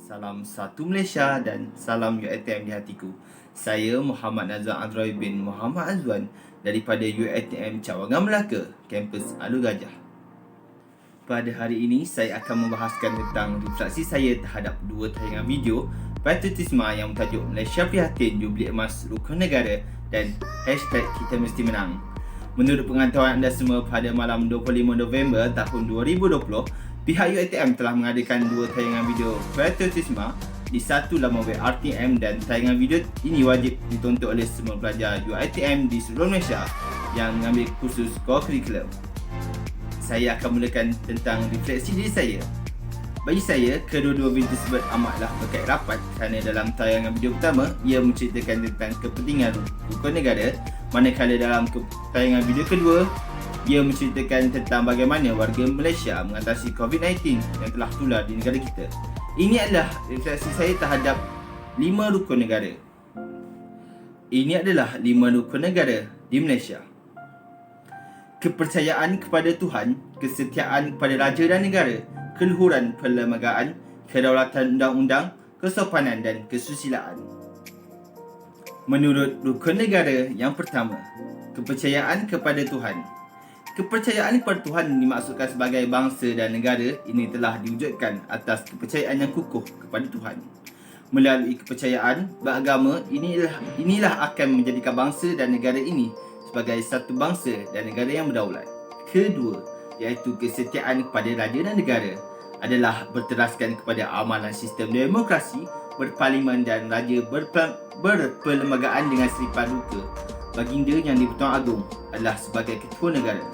Salam satu Malaysia dan salam UiTM di hatiku. Saya Muhammad Nazar Androy bin Muhammad Azwan daripada UiTM Cawangan Melaka, kampus Alor Gajah. Pada hari ini, saya akan membahaskan tentang refleksi saya terhadap dua tayangan video patriotisme yang bertajuk Malaysia Prihatin Jubli Emas Rukun Negara dan #Kita Mesti Menang. Menurut pengetahuan anda semua, pada malam 25 November tahun 2020, pihak UiTM telah mengadakan dua tayangan video patriotisme di satu laman web RTM, dan tayangan video ini wajib ditonton oleh semua pelajar UiTM di seluruh Malaysia yang mengambil kursus core curriculum. Saya akan mulakan tentang refleksi diri saya. Bagi saya, kedua-dua video tersebut amatlah berkait rapat kerana dalam tayangan video pertama, ia menceritakan tentang kepentingan rukun negara, manakala dalam tayangan video kedua, ia menceritakan tentang bagaimana warga Malaysia mengatasi COVID-19 yang telah tular di negara kita. Ini adalah refleksi saya terhadap 5 rukun negara. Ini adalah 5 rukun negara di Malaysia. Kepercayaan kepada Tuhan, kesetiaan kepada raja dan negara, keluhuran perlembagaan, kedaulatan undang-undang, kesopanan dan kesusilaan. Menurut rukun negara yang pertama, kepercayaan kepada Tuhan. Kepercayaan kepada Tuhan dimaksudkan sebagai bangsa dan negara ini telah diwujudkan atas kepercayaan yang kukuh kepada Tuhan. Melalui kepercayaan beragama, inilah akan menjadikan bangsa dan negara ini sebagai satu bangsa dan negara yang berdaulat. Kedua, iaitu kesetiaan kepada raja dan negara, adalah berteraskan kepada amalan sistem demokrasi, berparlimen dan raja berperlembagaan dengan Seri Paduka Baginda Yang di-Pertuan Agong adalah sebagai ketua negara.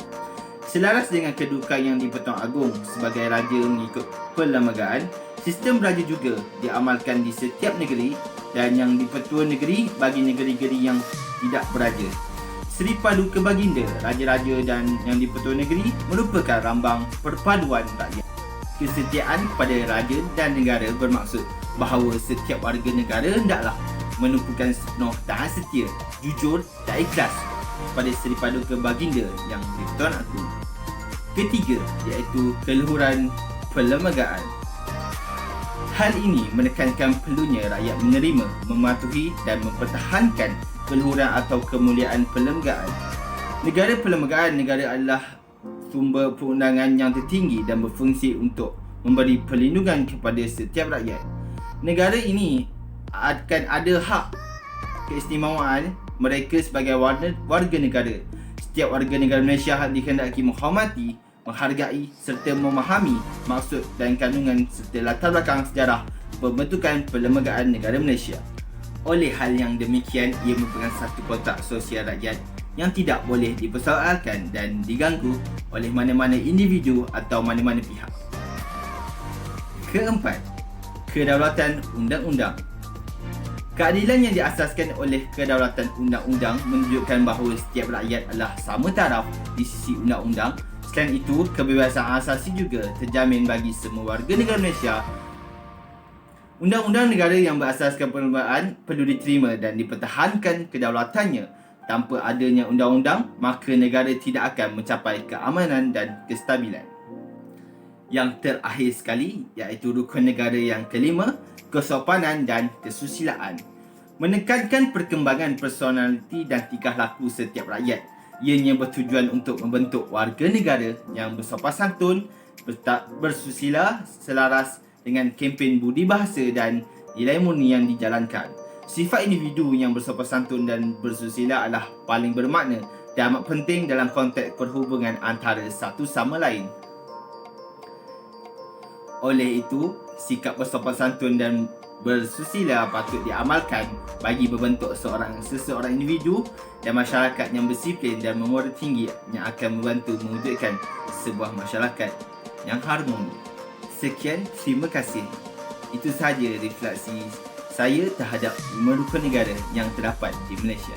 Selaras dengan kedudukan Yang di-Pertuan Agong sebagai raja mengikut perlembagaan, sistem raja juga diamalkan di setiap negeri dan Yang di-Pertua Negeri bagi negeri-negeri yang tidak beraja. Seri Paduka Baginda, raja-raja dan Yang di-Pertua Negeri merupakan rambang perpaduan rakyat. Kesetiaan kepada raja dan negara bermaksud bahawa setiap warga negara hendaklah menumpukan sepenuh tahan setia, jujur dan ikhlas pada Seri Paduka Baginda Yang di-Pertuan Agong. Ketiga, iaitu keluhuran perlembagaan. Hal ini menekankan perlunya rakyat menerima, mematuhi dan mempertahankan keluhuran atau kemuliaan perlembagaan. Negara perlembagaan negara adalah sumber perundangan yang tertinggi dan berfungsi untuk memberi perlindungan kepada setiap rakyat. Negara ini akan ada hak keistimewaan mereka sebagai warga negara. Setiap warga negara Malaysia dikehendaki menghormati, menghargai serta memahami maksud dan kandungan serta latar belakang sejarah pembentukan perlembagaan negara Malaysia. Oleh hal yang demikian, ia merupakan satu kotak sosial rakyat yang tidak boleh dipersoalkan dan diganggu oleh mana-mana individu atau mana-mana pihak. Keempat, kedaulatan undang-undang. Keadilan yang diasaskan oleh kedaulatan undang-undang menunjukkan bahawa setiap rakyat adalah sama taraf di sisi undang-undang. Selain itu, kebebasan asasi juga terjamin bagi semua warga negara Malaysia. Undang-undang negara yang berasaskan perlembagaan perlu diterima dan dipertahankan kedaulatannya. Tanpa adanya undang-undang, maka negara tidak akan mencapai keamanan dan kestabilan. Yang terakhir sekali, iaitu rukun negara yang kelima, kesopanan dan kesusilaan. Menekankan perkembangan personaliti dan tingkah laku setiap rakyat. Ianya bertujuan untuk membentuk warga negara yang bersopan santun, bersusila, selaras dengan kempen budi bahasa dan nilai murni yang dijalankan. Sifat individu yang bersopan santun dan bersusila adalah paling bermakna dan amat penting dalam konteks perhubungan antara satu sama lain. Oleh itu, sikap bersopan santun dan bersusila patut diamalkan bagi membentuk seseorang individu dan masyarakat yang berdisiplin dan memoral tinggi yang akan membantu mewujudkan sebuah masyarakat yang harmoni. Sekian, terima kasih. Itu sahaja refleksi saya terhadap 5 rukun negara yang terdapat di Malaysia.